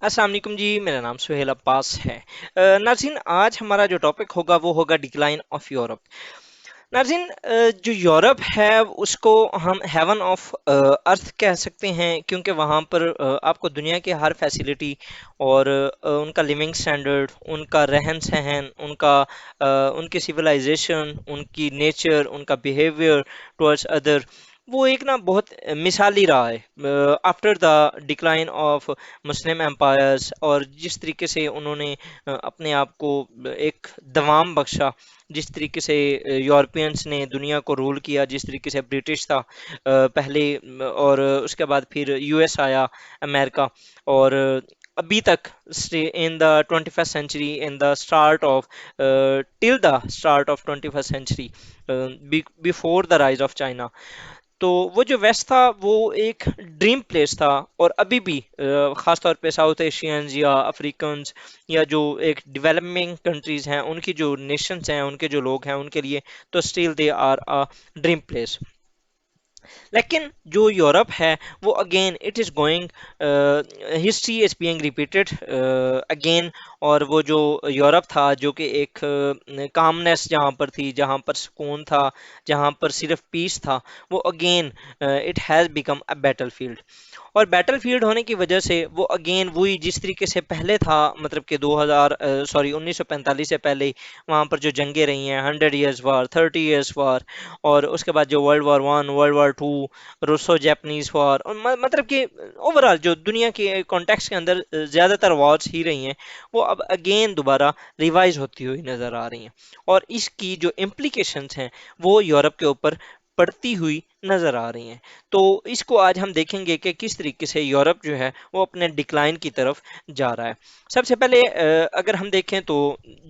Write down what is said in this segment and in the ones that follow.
अस्सलाम वालेकुम जी। मेरा नाम सुहेल अब्बास है। नाज़रीन, आज हमारा जो टॉपिक होगा वो होगा डिक्लाइन ऑफ यूरोप। नाज़रीन, जो यूरोप है उसको हम हेवन ऑफ अर्थ कह सकते हैं, क्योंकि वहाँ पर आपको दुनिया की हर फैसिलिटी और उनका लिविंग स्टैंडर्ड, उनका रहन सहन, उनकी सिविलाइजेशन, उनकी नेचर, उनका बिहेवियर टुवर्ड्स अदर, वो एक ना बहुत मिसाली रहा है after the decline of Muslim empires. और जिस तरीके से उन्होंने अपने आप को एक दवाम बख्शा, जिस तरीके से यूरोपियंस ने दुनिया को रूल किया, जिस तरीके से ब्रिटिश था पहले, और उसके बाद फिर यूएस आया, अमेरिका। और अभी तक in the 21st century, in the start of till the start of 21st century, before the rise of China, तो वो जो वेस्ट था वो एक ड्रीम प्लेस था। और अभी भी ख़ास तौर पे साउथ एशियंस या अफ्रीकन्स या जो एक डेवलपिंग कंट्रीज़ हैं, उनकी जो नेशंस हैं, उनके जो लोग हैं, उनके लिए तो still they are a dream place. लेकिन जो यूरोप है वो again it is going, history is being repeated again. और वो जो यूरोप था जो कि एक कामनेस जहाँ पर थी, जहाँ पर सुकून था, जहाँ पर सिर्फ पीस था, वो again it has become a battle field. और बैटलफील्ड होने की वजह से वो अगेन वही जिस तरीके से पहले था, मतलब कि 2000 सॉरी 1945 से पहले वहाँ पर जो जंगें रही हैं, 100 ईयर्स वार, 30 ईयर्स वार, और उसके बाद जो world war 1, world war 2, Russo Japanese war, और मतलब कि ओवरऑल जो दुनिया के कॉन्टेक्स्ट के अंदर ज़्यादातर वॉर्स ही रही हैं, वो अब अगेन दोबारा रिवाइज होती हुई नज़र आ रही हैं। और इसकी जो इम्प्लीकेशंस हैं वो यूरोप के ऊपर पड़ती हुई नज़र आ रही हैं। तो इसको आज हम देखेंगे कि किस तरीके से यूरोप जो है वो अपने डिक्लाइन की तरफ जा रहा है। सबसे पहले अगर हम देखें तो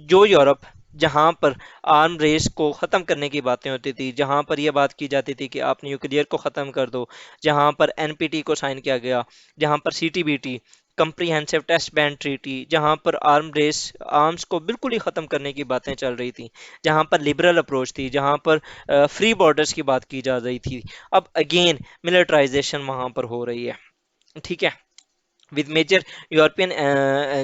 जो यूरोप जहाँ पर आर्म रेस को ख़त्म करने की बातें होती थी, जहाँ पर यह बात की जाती थी कि आप न्यूक्लियर को ख़त्म कर दो, जहाँ पर एनपीटी को साइन किया गया, जहाँ पर CTBT comprehensive test ban treaty, जहाँ पर आर्म्स को बिल्कुल ही ख़त्म करने की बातें चल रही थी, जहाँ पर लिबरल अप्रोच थी, जहाँ पर फ्री बॉर्डर्स की बात की जा रही थी, अब अगेन मिलिटराइजेशन वहाँ पर हो रही है। ठीक है, विद मेजर यूरोपियन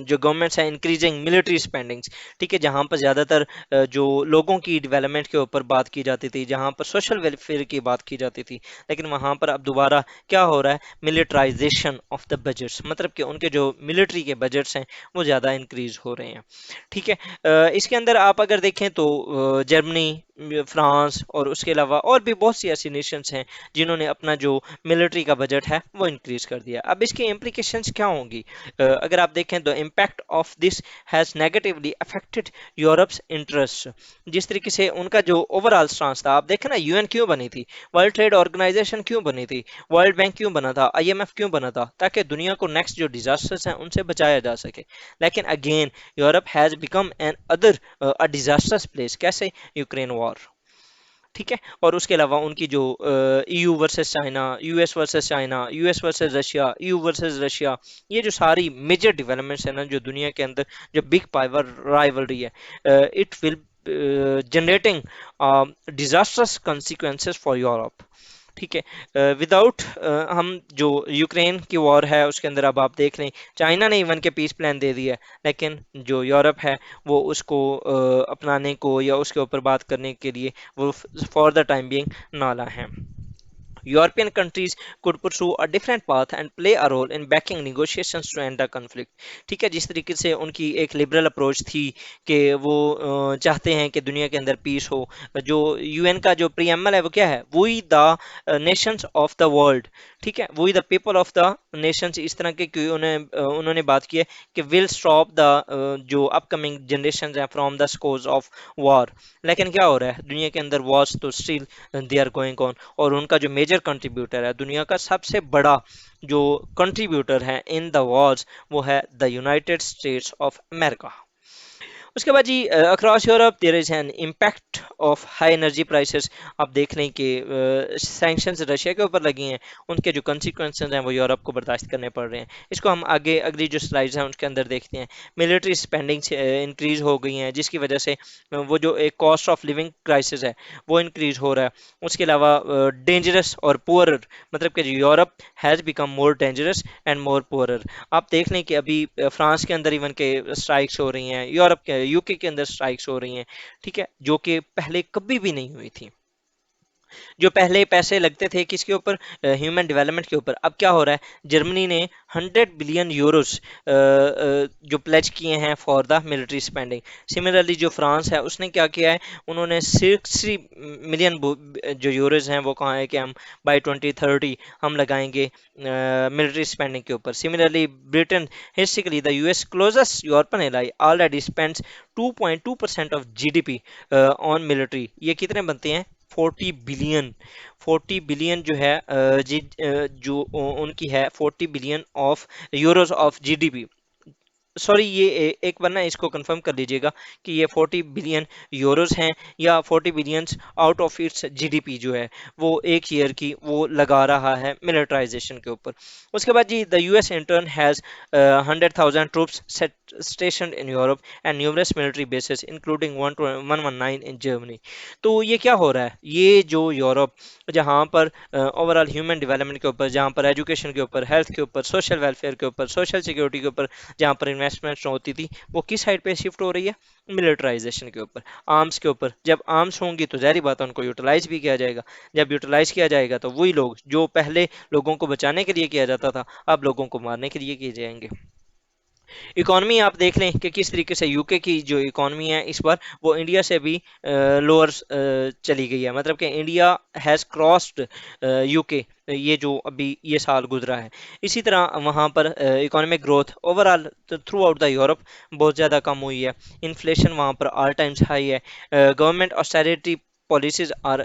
जो गवर्नमेंट्स हैं इंक्रीजिंग मिलिट्री स्पेंडिंग्स। ठीक है, जहाँ पर ज़्यादातर जो लोगों की डेवलपमेंट के ऊपर बात की जाती थी, जहाँ पर सोशल वेलफेयर की बात की जाती थी, लेकिन वहाँ पर अब दोबारा क्या हो रहा है, मिलिटराइजेशन ऑफ द बजट्स, मतलब कि उनके जो मिलिट्री के बजट्स हैं वो ज़्यादा इंक्रीज हो रहे हैं। ठीक है, इसके अंदर आप अगर देखें तो जर्मनी, फ्रांस और उसके अलावा और भी बहुत सी ऐसी नेशंस हैं जिन्होंने अपना जो मिलिट्री का बजट है वो इंक्रीज कर दिया। अब इसकी इम्प्लीकेशंस क्या होंगी? अगर आप देखें तो impact of this has negatively affected Europe's interest. जिस तरीके से उनका जो ओवरऑल स्टांस था, आप देखें ना, यूएन क्यों बनी थी, वर्ल्ड ट्रेड ऑर्गेनाइजेशन क्यों बनी थी, वर्ल्ड बैंक क्यों बना था, आईएमएफ क्यों बना था, ताकि दुनिया को नेक्स्ट जो डिजास्टर्स हैं उनसे बचाया जा सके। लेकिन again Europe has become another a disasters place. कैसे? Ukraine war. ठीक है, और उसके अलावा उनकी जो EU versus China, US versus China, US versus Russia, EU versus Russia, ये जो सारी मेजर डेवलपमेंट्स है ना जो दुनिया के अंदर, जो बिग पावर राइवलरी है, it will generating disasters consequences for Europe. ठीक है, विदाउट हम जो यूक्रेन की वॉर है उसके अंदर अब आप देख रहे हैं चाइना ने इवन के पीस प्लान दे दिया है, लेकिन जो यूरोप है वो उसको अपनाने को या उसके ऊपर बात करने के लिए वो फॉर द टाइम बीइंग नाला है। European countries could pursue a different path and play a role in backing negotiations to end the conflict। ठीक है, जिस तरीके से उनकी एक लिबरल अप्रोच थी कि वो चाहते हैं कि दुनिया के अंदर पीस हो। जो यूएन का जो प्रीएम्बल है वो क्या है, वही the Nations of the world. ठीक है, वही the people of the Nations, इस तरह के कि उन्होंने बात की है कि विल स्टॉप द जो अपकमिंग जनरेशन हैं from the scores of war. लेकिन क्या हो रहा है, दुनिया के अंदर वॉर्स तो still they are going on. और उनका जो मेजर कंट्रीब्यूटर है, दुनिया का सबसे बड़ा जो कंट्रीब्यूटर है इन द वॉर्स, वो है the United States of America. उसके बाद जी across Europe there is an impact of high energy prices. आप देख लें कि सैंक्शंस रशिया के ऊपर लगी हैं, उनके जो कंसिक्वेंसेस हैं वो यूरोप को बर्दाश्त करने पड़ रहे हैं। इसको हम आगे अगली जो स्लाइड्स हैं उनके अंदर देखते हैं। मिलिट्री स्पेंडिंग इंक्रीज हो गई हैं, जिसकी वजह से वो जो एक कॉस्ट ऑफ लिविंग क्राइसिस है वो इंक्रीज हो रहा है। उसके अलावा डेंजरस और पुअरर, मतलब कि Europe has become more dangerous and more poorer. आप देख लें कि अभी फ्रांस के अंदर इवन के स्ट्राइक्स हो रही हैं, यूरोप के यूके के अंदर स्ट्राइक्स हो रही हैं, ठीक है, जो कि पहले कभी भी नहीं हुई थी। जो पहले पैसे लगते थे किसके ऊपर, ह्यूमन डेवलपमेंट के ऊपर, अब क्या हो रहा है, जर्मनी ने 100 बिलियन यूरोस जो प्लेज किए हैं for the military spending. Similarly जो फ्रांस है उसने क्या किया है, उन्होंने 60 मिलियन जो यूरोज हैं वो कहा है कि हम बाय 2030 हम लगाएंगे मिलिट्री स्पेंडिंग के ऊपर। Similarly Britain, historically the US closest European ally already spends 2.2% of GDP on military. ये कितने बनते हैं, 40 बिलियन। 40 बिलियन जो है जो उनकी है 40 billion of euros of GDP. Sorry, ये एक बार ना इसको कंफर्म कर लीजिएगा कि ये 40 बिलियन यूरोस हैं या 40 billions out of its GDP जो है वो एक ईयर की वो लगा रहा है मिलिटराइजेशन के ऊपर। उसके बाद जी the US in turn has 100,000 troops set station in Europe and numerous military bases including 119 in Germany. तो ये क्या हो रहा है, ये जो यूरोप जहाँ पर ओवरऑल ह्यूमन डेवलपमेंट के ऊपर, जहाँ पर एजुकेशन के ऊपर, हेल्थ के ऊपर, सोशल वेलफेयर के ऊपर, सोशल सिक्योरिटी के ऊपर जहाँ पर इन्वेस्टमेंट होती थी, वो किस साइड पे शिफ्ट हो रही है, मिलिटराइजेशन के ऊपर, आर्म्स के ऊपर। जब आर्म्स होंगी तो जाहिर बात है उनको यूटिलाइज भी किया जाएगा। जब यूटिलाइज किया जाएगा तो वही लोग जो पहले लोगों को बचाने के लिए किया जाता था अब लोगों को मारने के लिए किए जाएंगे। इकॉनमी आप देख लें कि किस तरीके से यूके की जो इकॉनमी है इस बार वो इंडिया से भी लोअर चली गई है, मतलब कि इंडिया हैज़ क्रॉस्ड यूके, ये जो अभी ये साल गुजरा है। इसी तरह वहाँ पर economic growth overall through out the Europe बहुत ज़्यादा कम हुई है। इन्फ्लेशन वहाँ पर ऑल टाइम्स हाई है। Government austerity policies are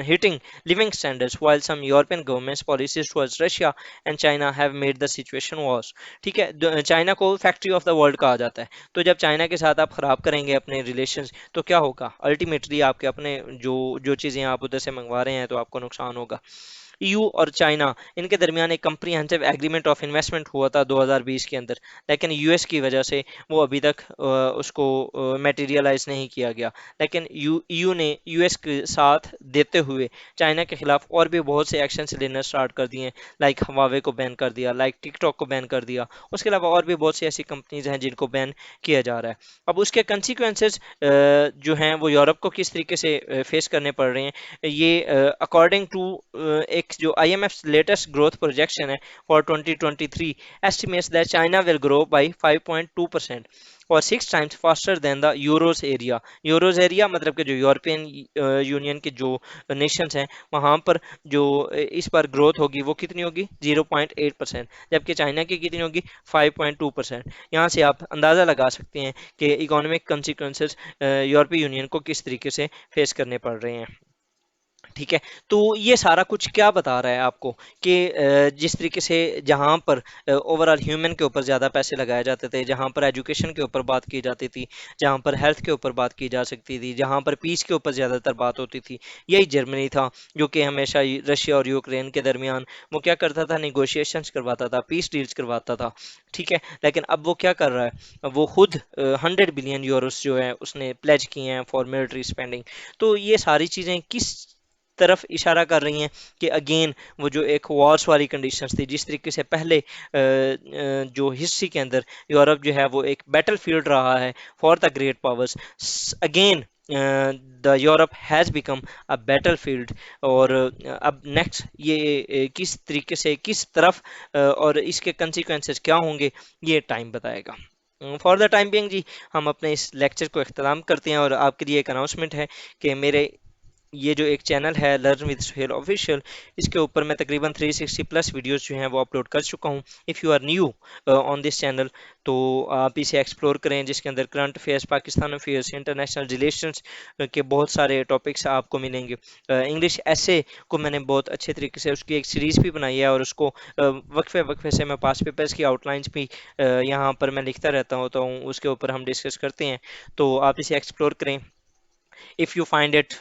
hitting living standards while some European governments policies towards Russia and China have made the situation worse। ठीक है, China को फैक्ट्री ऑफ द वर्ल्ड कहा जाता है, तो जब चाइना के साथ आप खराब करेंगे अपने रिलेशंस तो क्या होगा, अल्टीमेटली आपके अपने जो जो चीज़ें आप उधर से मंगवा रहे हैं तो आपको नुकसान होगा। ईयू और चाइना, इनके दरमियान एक कंप्रीहेंसिव एग्रीमेंट ऑफ इन्वेस्टमेंट हुआ था 2020 के अंदर, लेकिन यूएस की वजह से वो अभी तक उसको मटेरियलाइज नहीं किया गया। लेकिन ईयू ने यूएस के साथ देते हुए चाइना के खिलाफ और भी बहुत से एक्शन लेना स्टार्ट कर दिए, लाइक हवावे को बैन कर दिया, लाइक टिकटॉक को बैन कर दिया। उसके अलावा और भी बहुत सी ऐसी कंपनीज हैं जिनको बैन किया जा रहा है। अब उसके कंसिक्वेंसेस जो हैं वो यूरोप को किस तरीके से फेस करने पड़ रहे हैं, ये अकॉर्डिंग टू एक जो IMF लेटेस्ट ग्रोथ प्रोजेक्शन है for 2023 estimates that China will grow by 5.2% और 6 times faster than the euros area. Euros area मतलब कि जो यूरोपियन यूनियन के जो नेशंस हैं वहाँ पर जो इस बार ग्रोथ होगी वो कितनी होगी, 0.8%, जबकि चाइना की कितनी होगी, 5.2%। यहाँ से आप अंदाज़ा लगा सकते हैं कि इकोनॉमिक कंसिक्वेंसेस यूरोपीय यूनियन को किस तरीके से फेस करने पड़ रहे हैं। ठीक है, तो ये सारा कुछ क्या बता रहा है आपको कि जिस तरीके से जहाँ पर ओवरऑल ह्यूमन के ऊपर ज़्यादा पैसे लगाए जाते थे, जहाँ पर एजुकेशन के ऊपर बात की जाती थी, जहाँ पर हेल्थ के ऊपर बात की जा सकती थी, जहाँ पर पीस के ऊपर ज़्यादातर बात होती थी, यही जर्मनी था जो कि हमेशा रशिया और यूक्रेन के दरमियान वो क्या करता था, निगोशिएशंस करवाता था, पीस डील्स करवाता था। ठीक है, लेकिन अब वो क्या कर रहा है, वो खुद 100 बिलियन यूरोस जो है उसने प्लेज किए हैं फॉर मिलिट्री स्पेंडिंग। तो ये सारी चीज़ें किस तरफ इशारा कर रही हैं कि अगेन वो जो एक वॉर्स वाली कंडीशंस थी, जिस तरीके से पहले जो हिस्ट्री के अंदर यूरोप जो है वो एक बैटल फील्ड रहा है for the great powers, again the Europe has become a battle field. और अब नेक्स्ट ये किस तरीके से किस तरफ और इसके कंसिक्वेंसेस क्या होंगे ये टाइम बताएगा। फॉर द टाइम बिंग जी हम अपने इस लेक्चर को इख्तिताम करते हैं और आपके लिए एक अनाउंसमेंट है कि मेरे ये जो एक चैनल है लर्न विद सुहेल ऑफिशियल, इसके ऊपर मैं तकरीबन 360 प्लस वीडियोस जो हैं वो अपलोड कर चुका हूँ। If you are new on this channel, तो आप इसे एक्सप्लोर करें, जिसके अंदर current affairs, Pakistan affairs, international relations के बहुत सारे टॉपिक्स आपको मिलेंगे। इंग्लिश ऐसे को मैंने बहुत अच्छे तरीके से उसकी एक सीरीज़ भी बनाई है, और उसको वक्फे वक्फे से मैं पास पेपर्स की आउटलाइंस भी यहाँ पर मैं लिखता रहता होता हूँ, उसके ऊपर हम डिस्कस करते हैं। तो आप इसे एक्सप्लोर करें। If you find it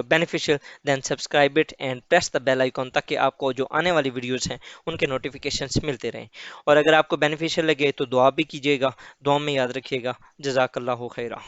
beneficial, then subscribe it and press the bell icon, ताकि आपको जो आने वाली वीडियोस हैं उनके नोटिफिकेशंस मिलते रहें। और अगर आपको बेनिफिशियल लगे तो दुआ भी कीजिएगा, दुआ में याद रखिएगा। जज़ाकल्लाहु खैरा।